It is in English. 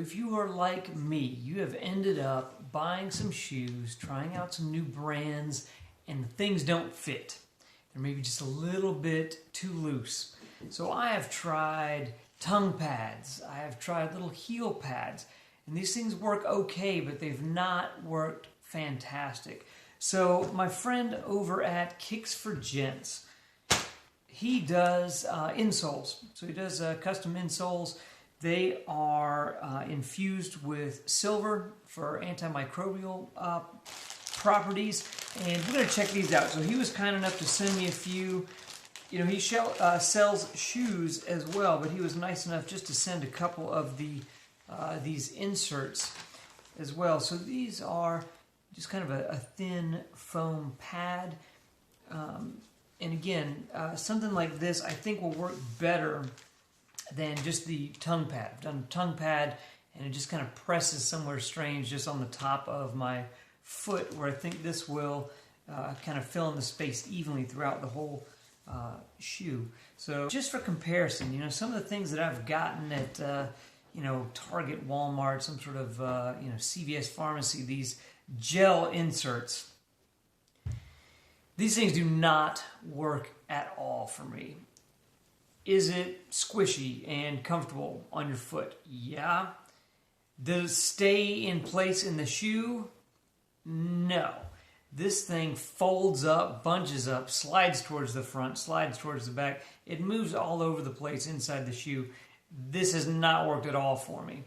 if you are like me, you have ended up buying some shoes, trying out some new brands, and things don't fit. They're maybe just a little bit too loose. So I have tried tongue pads, I have tried little heel pads, and these things work okay, but they've not worked fantastic. So my friend over at Kicks for Gents, he does insoles. So he does custom insoles. They are infused with silver for antimicrobial properties, and we're going to check these out. So he was kind enough to send me a few. You know, he sells shoes as well, but he was nice enough just to send a couple of these inserts as well. So these are just kind of a thin foam pad. And again, something like this I think will work better than just the tongue pad. I've done a tongue pad and it just kind of presses somewhere strange just on the top of my foot, where I think this will kind of fill in the space evenly throughout the whole shoe. So just for comparison, you know, some of the things that I've gotten at you know, Target, Walmart, some sort of you know, CVS pharmacy, these gel inserts. These things do not work at all for me. Is it squishy and comfortable on your foot? Yeah. Does it stay in place in the shoe? No. This thing folds up, bunches up, slides towards the front, slides towards the back. It moves all over the place inside the shoe. This has not worked at all for me.